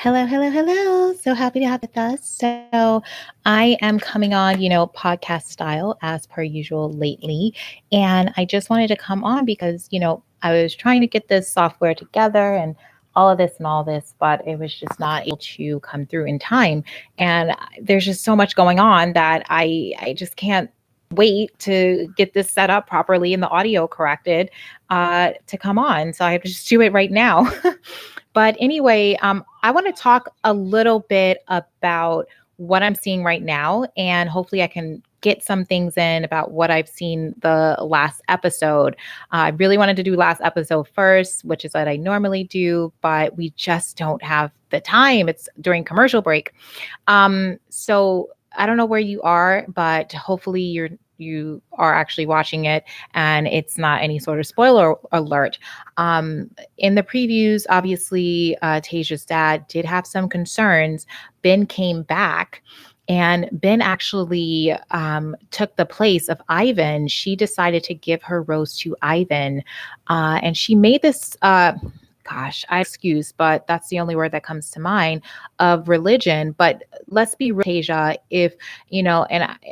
Hello, hello, hello. So happy to have with us. So I am coming on, podcast style as per usual lately. And I just wanted to come on because, I was trying to get this software together and all this, but it was just not able to come through in time. And there's just so much going on that I just can't wait to get this set up properly and the audio corrected to come on. So I have to just do it right now. But anyway, I want to talk a little bit about what I'm seeing right now, and hopefully, I can get some things in about what I've seen the last episode. I really wanted to do last episode first, which is what I normally do, but we just don't have the time. It's during commercial break. So I don't know where you are, but hopefully you are actually watching it and it's not any sort of spoiler alert. In the previews, obviously, Tasia's dad did have some concerns. Ben came back. And Ben actually took the place of Ivan. She decided to give her rose to Ivan. And she made this gosh, I excuse, but that's the only word that comes to mind of religion. But let's be real, Tasia, if,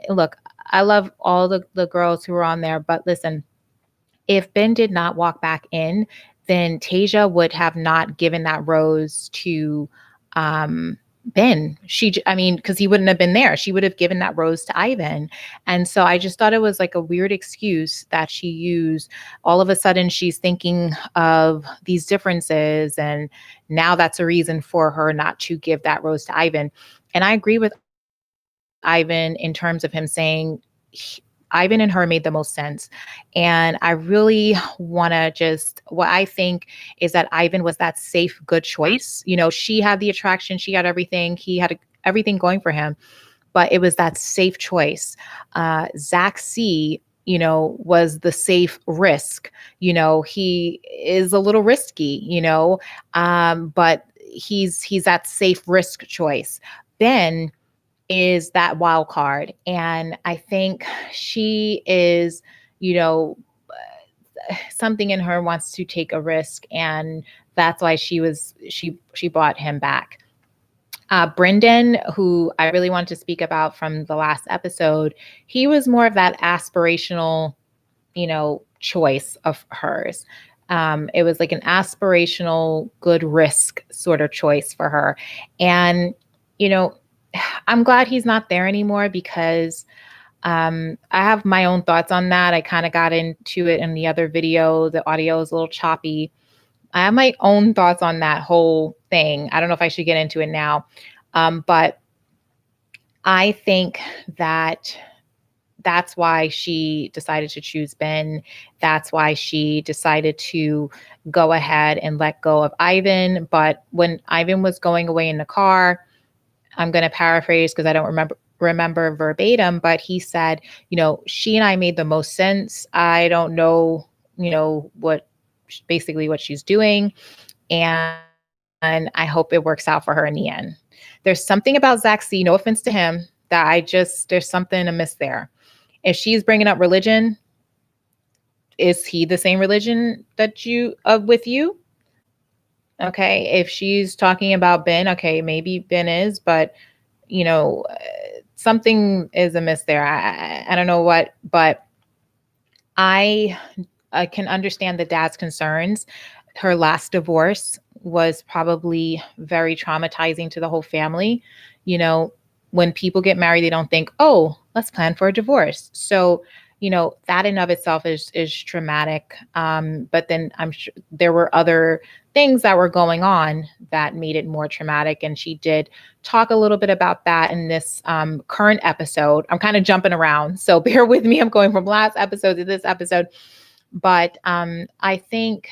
look, I love all the girls who were on there, but listen, if Ben did not walk back in, then Tasia would have not given that rose to um, Ben. I mean, because he wouldn't have been there. She would have given that rose to Ivan. And so I just thought it was like a weird excuse that she used. All of a sudden, she's thinking of these differences. And now that's a reason for her not to give that rose to Ivan. And I agree with Ivan in terms of him saying, Ivan and her made the most sense. And I really want to just, what I think is that Ivan was that safe, good choice. She had the attraction, she had everything, he had everything going for him, but it was that safe choice. Zach C, was the safe risk. He is a little risky, but he's that safe risk choice. Ben is that wild card. And I think she is, you know, something in her wants to take a risk. And that's why she brought him back. Brendan, who I really wanted to speak about from the last episode, he was more of that aspirational, choice of hers. It was like an aspirational, good risk sort of choice for her. And, you know, I'm glad he's not there anymore because I have my own thoughts on that. I kind of got into it in the other video. The audio is a little choppy. I have my own thoughts on that whole thing. I don't know if I should get into it now. But I think that that's why she decided to choose Ben. That's why she decided to go ahead and let go of Ivan. But when Ivan was going away in the car, I'm going to paraphrase because I don't remember verbatim, but he said, she and I made the most sense. I don't know, basically what she's doing. And I hope it works out for her in the end. There's something about Zach C, no offense to him, that there's something amiss there. If she's bringing up religion, is he the same religion that with you? Okay. If she's talking about Ben, okay, maybe Ben is, but you know, something is amiss there. I don't know what, but I can understand the dad's concerns. Her last divorce was probably very traumatizing to the whole family. When people get married, they don't think, oh, let's plan for a divorce. So, that in of itself is traumatic. But then I'm sure there were other things that were going on that made it more traumatic. And she did talk a little bit about that in this current episode. I'm kind of jumping around, so bear with me. I'm going from last episode to this episode. But I think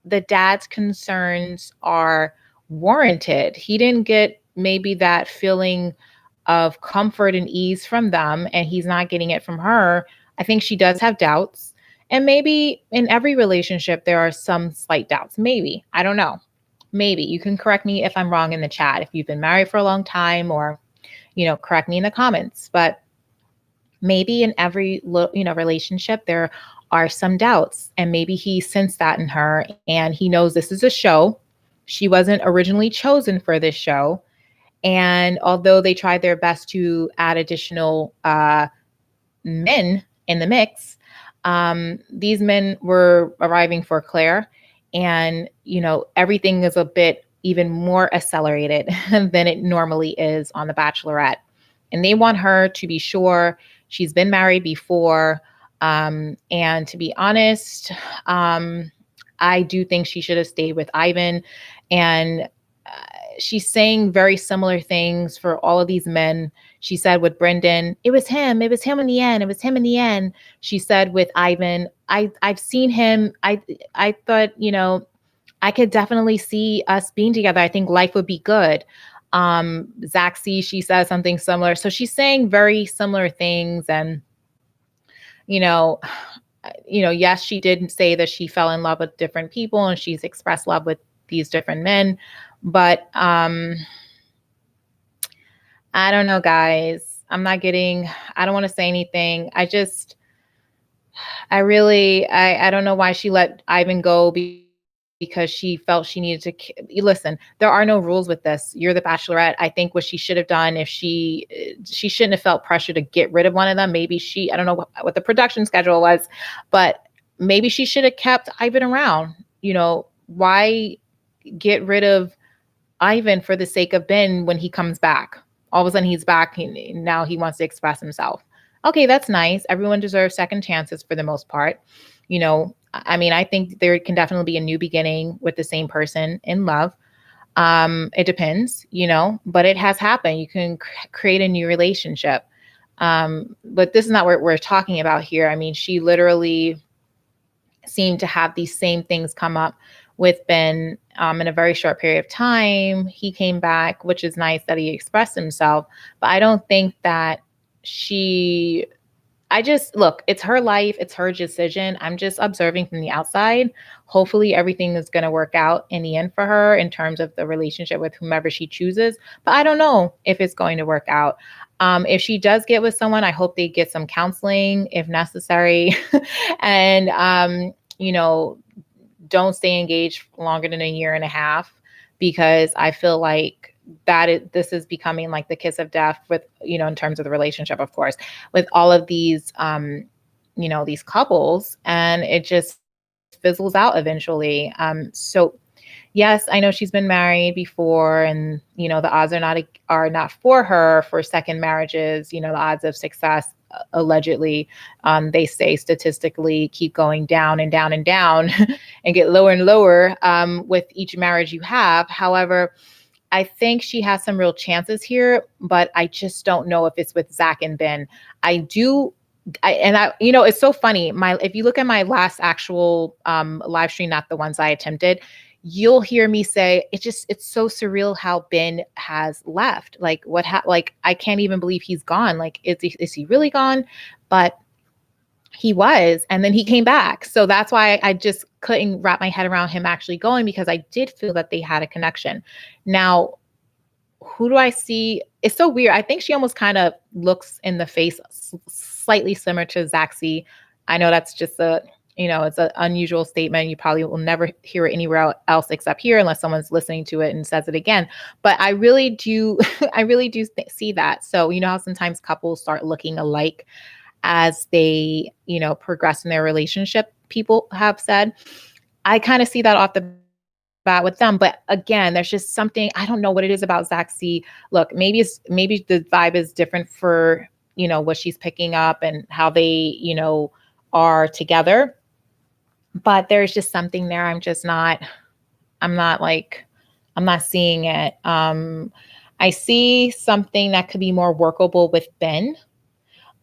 the dad's concerns are warranted. He didn't get maybe that feeling of comfort and ease from them, and he's not getting it from her. I think she does have doubts. And maybe in every relationship, there are some slight doubts. Maybe. I don't know. Maybe. You can correct me if I'm wrong in the chat, if you've been married for a long time, or, correct me in the comments. But maybe in every, relationship, there are some doubts. And maybe he sensed that in her, and he knows this is a show. She wasn't originally chosen for this show. And although they tried their best to add additional men in the mix, these men were arriving for Claire. And, everything is a bit even more accelerated than it normally is on The Bachelorette. And they want her to be sure she's been married before. And to be honest, I do think she should have stayed with Ivan. And she's saying very similar things for all of these men. She said with Brendan, it was him in the end. It was him in the end. She said with Ivan, I've seen him. I thought, I could definitely see us being together. I think life would be good. Zaxi, she says something similar. So she's saying very similar things. And, you know, yes, she did say that she fell in love with different people and she's expressed love with these different men. But I don't know, guys. I don't want to say anything. I don't know why she let Ivan go because she felt she needed to listen. There are no rules with this. You're the Bachelorette. I think what she should have done, if she shouldn't have felt pressure to get rid of one of them. Maybe I don't know what the production schedule was, but maybe she should have kept Ivan around. Why get rid of Ivan for the sake of Ben when he comes back? All of a sudden he's back. Now he wants to express himself. Okay, that's nice. Everyone deserves second chances for the most part. I think there can definitely be a new beginning with the same person in love. It depends, but it has happened. You can create a new relationship. But this is not what we're talking about here. I mean, she literally seemed to have these same things come up with Ben in a very short period of time. He came back, which is nice that he expressed himself. But I don't think that look, it's her life. It's her decision. I'm just observing from the outside. Hopefully everything is going to work out in the end for her in terms of the relationship with whomever she chooses. But I don't know if it's going to work out. If she does get with someone, I hope they get some counseling if necessary. And, don't stay engaged longer than a year and a half, because I feel like this is becoming like the kiss of death with, in terms of the relationship, of course, with all of these, these couples, and it just fizzles out eventually. So yes, I know she's been married before, and the odds are not for her for second marriages. The odds of success, allegedly, they say statistically, keep going down and down and down and get lower and lower with each marriage you have. However, I think she has some real chances here, but I just don't know if it's with Zach and Ben. It's so funny. If you look at my last actual live stream, not the ones I attempted, you'll hear me say it's so surreal how Ben has left. Like I can't even believe he's gone. Like, is he really gone? But he was, and then he came back. So that's why I just couldn't wrap my head around him actually going, because I did feel that they had a connection. Now, who do I see? It's so weird. I think she almost kind of looks in the face slightly similar to Zaxi. I know that's just it's an unusual statement. You probably will never hear it anywhere else except here, unless someone's listening to it and says it again. But I really do, see that. So, how sometimes couples start looking alike as they, progress in their relationship, people have said. I kind of see that off the bat with them. But again, there's just something, I don't know what it is about Zaxi. Look, maybe the vibe is different for, what she's picking up and how they, are together. But there's just something there. I'm not seeing it. I see something that could be more workable with Ben,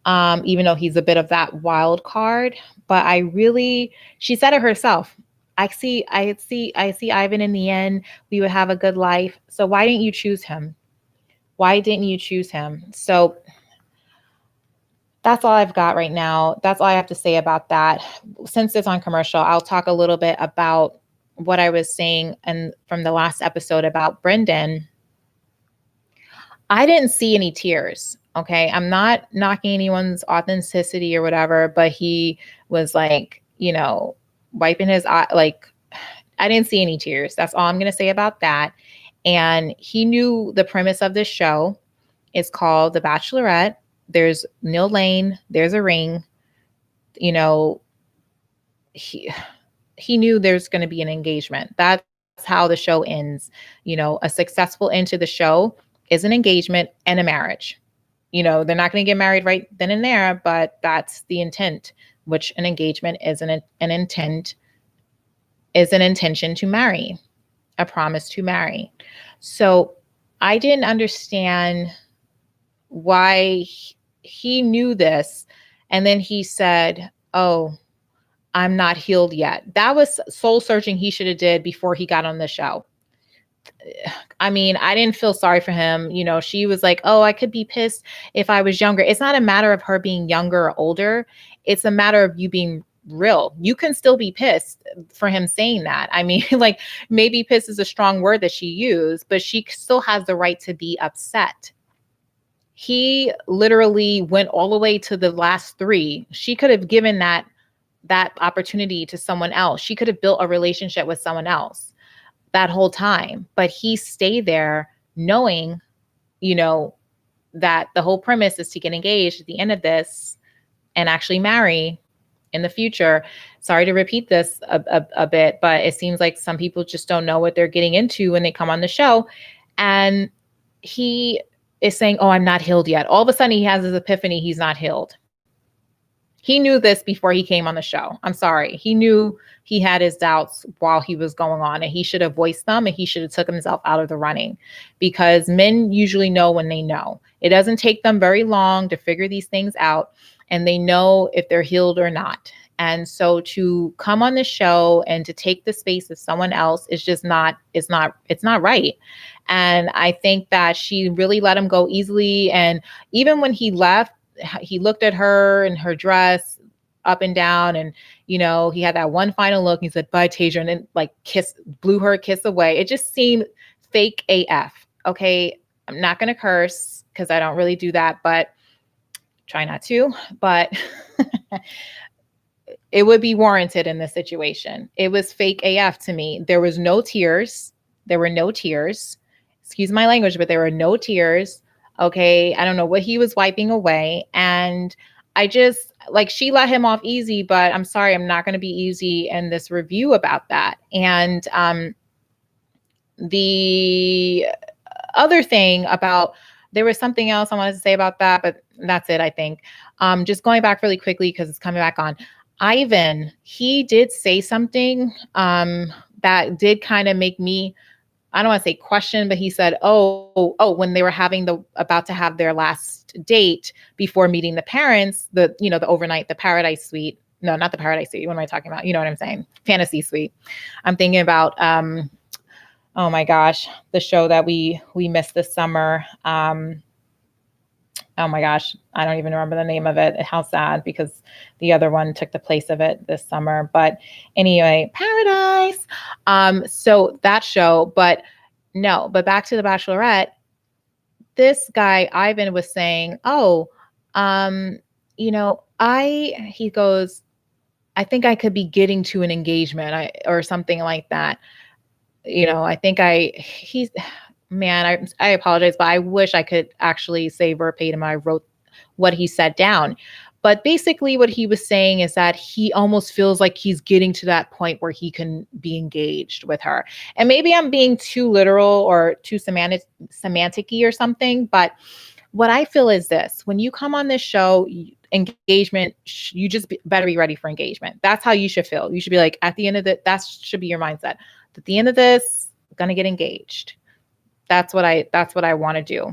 even though he's a bit of that wild card. But she said it herself. I see Ivan in the end. We would have a good life. So why didn't you choose him? So that's all I've got right now. That's all I have to say about that. Since it's on commercial, I'll talk a little bit about what I was saying and from the last episode about Brendan. I didn't see any tears. Okay. I'm not knocking anyone's authenticity or whatever, but he was like, wiping his eye. Like, I didn't see any tears. That's all I'm going to say about that. And he knew the premise of this show. It's called The Bachelorette. There's Neil Lane, there's a ring. You know, he knew there's going to be an engagement. That's how the show ends. A successful end to the show is an engagement and a marriage. They're not going to get married right then and there, but that's the intent, which an engagement is an intent, is an intention to marry, a promise to marry. So I didn't understand why he knew this. And then he said, oh, I'm not healed yet. That was soul searching he should have did before he got on the show. I mean, I didn't feel sorry for him. She was like, oh, I could be pissed if I was younger. It's not a matter of her being younger or older. It's a matter of you being real. You can still be pissed for him saying that. I mean, like, maybe pissed is a strong word that she used, but she still has the right to be upset. He literally went all the way to the last three. She could have given that opportunity to someone else. She could have built a relationship with someone else that whole time, but he stayed there knowing, that the whole premise is to get engaged at the end of this and actually marry in the future. Sorry to repeat this a bit, but it seems like some people just don't know what they're getting into when they come on the show. And he is saying, oh, I'm not healed yet. All of a sudden he has his epiphany. He's not healed. He knew this before he came on the show. I'm sorry. He knew he had his doubts while he was going on, and he should have voiced them, and he should have took himself out of the running, because men usually know when they know. It doesn't take them very long to figure these things out, and they know if they're healed or not. And so to come on the show and to take the space of someone else is just not, it's not right. And I think that she really let him go easily. And even when he left, he looked at her and her dress up and down, and he had that one final look. He said, bye, Tasia, and then like blew her a kiss away. It just seemed fake AF. Okay, I'm not gonna curse because I don't really do that, but try not to. But it would be warranted in this situation. It was fake AF to me. There was no tears. There were no tears. Excuse my language, but there were no tears. Okay, I don't know what he was wiping away. And I just, like, she let him off easy, but I'm sorry, I'm not going to be easy in this review about that. And the other thing about, there was something else I wanted to say about that, but that's it, I think. Just going back really quickly because it's coming back on. Ivan, he did say something that did kind of make me, I don't want to say question, but he said, oh, when they were about to have their last date before meeting the parents, the overnight, the Paradise Suite. No, not the Paradise Suite. What am I talking about? You know what I'm saying? Fantasy Suite. I'm thinking about, oh my gosh, the show that we missed this summer. Oh my gosh, I don't even remember the name of it. How sad, because the other one took the place of it this summer. But anyway, Paradise. So that show, but back to The Bachelorette. This guy, Ivan, was saying, he goes, I think I could be getting to an engagement or something like that. I think man, I apologize, but I wish I could actually say verbatim. I wrote what he said down. But basically what he was saying is that he almost feels like he's getting to that point where he can be engaged with her. And maybe I'm being too literal or too semantic-y or something, but what I feel is this: when you come on this show, engagement, you just better be ready for engagement. That's how you should feel. You should be like, at the end of it, that should be your mindset. At the end of this, I'm gonna get engaged. That's what I want to do.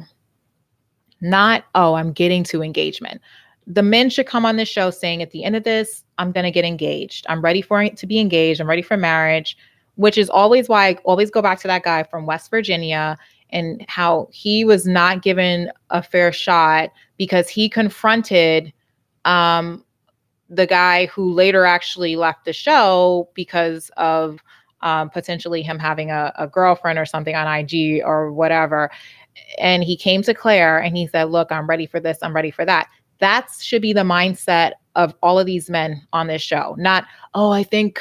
Not, oh, I'm getting to engagement. The men should come on this show saying, at the end of this, I'm going to get engaged. I'm ready for it to be engaged. I'm ready for marriage, which is always why I always go back to that guy from West Virginia and how he was not given a fair shot because he confronted the guy who later actually left the show because of potentially him having a girlfriend or something on IG or whatever. And he came to Claire and he said, look, I'm ready for this. I'm ready for that. That should be the mindset of all of these men on this show. Not, oh, I think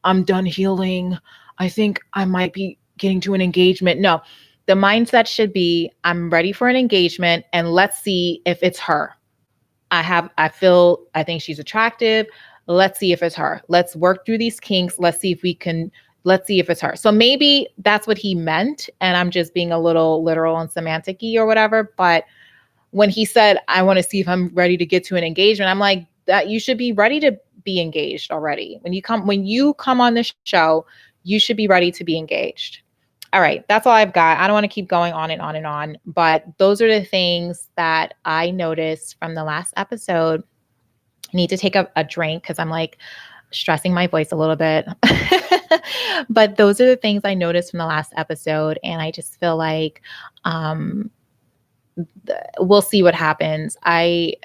I'm done healing. I think I might be getting to an engagement. No, the mindset should be, I'm ready for an engagement and let's see if it's her. I think she's attractive. Let's see if it's her. Let's work through these kinks. Let's see if it's her. So maybe that's what he meant. And I'm just being a little literal and semantic-y or whatever. But when he said, I want to see if I'm ready to get to an engagement, I'm like, that you should be ready to be engaged already. When you come on this show, you should be ready to be engaged. All right, that's all I've got. I don't want to keep going on and on and on, but those are the things that I noticed from the last episode. I need to take a drink because I'm like stressing my voice a little bit. But those are the things I noticed from the last episode. And I just feel like um, we'll see what happens. I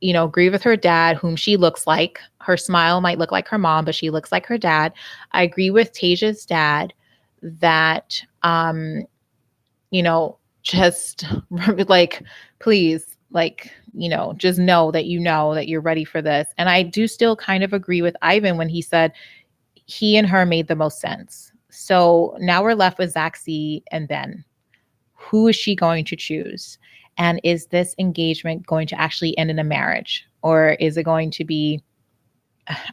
agree with her dad, whom she looks like. Her smile might look like her mom, but she looks like her dad. I agree with Tasia's dad that, just like, please, like, just know that you're ready for this. And I do still kind of agree with Ivan when he said he and her made the most sense. So now we're left with Zaxi and Ben. Who is she going to choose? And is this engagement going to actually end in a marriage? Or is it going to be,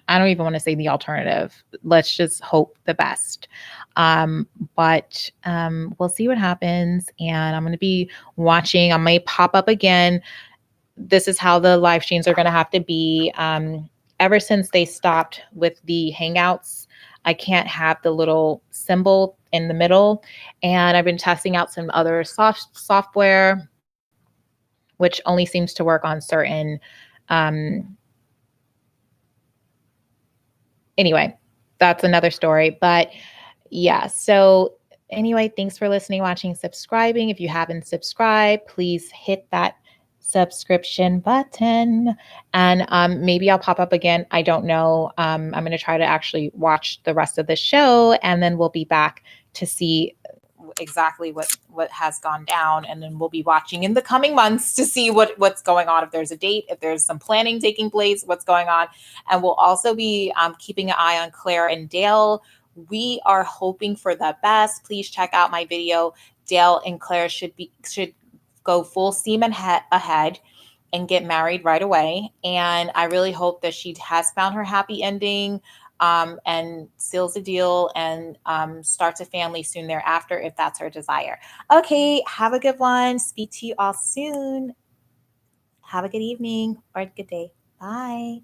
I don't even want to say the alternative. Let's just hope the best. But we'll see what happens. And I'm going to be watching. I might pop up again. This is how the live streams are going to have to be. Ever since they stopped with the Hangouts, I can't have the little symbol in the middle. And I've been testing out some other software, which only seems to work on certain. Anyway, that's another story. But yeah, so anyway, thanks for listening, watching, subscribing. If you haven't subscribed, please hit that subscription button, and maybe I'll pop up again. I don't know. I'm going to try to actually watch the rest of the show, and then we'll be back to see exactly what has gone down, and then we'll be watching in the coming months to see what's going on, if there's a date, if there's some planning taking place, what's going on. And we'll also be keeping an eye on Claire and Dale. We are hoping for the best. Please check out my video. Dale and Claire should go full steam ahead and get married right away. And I really hope that she has found her happy ending, and seals the deal and starts a family soon thereafter, if that's her desire. Okay, have a good one. Speak to you all soon. Have a good evening or a good day. Bye.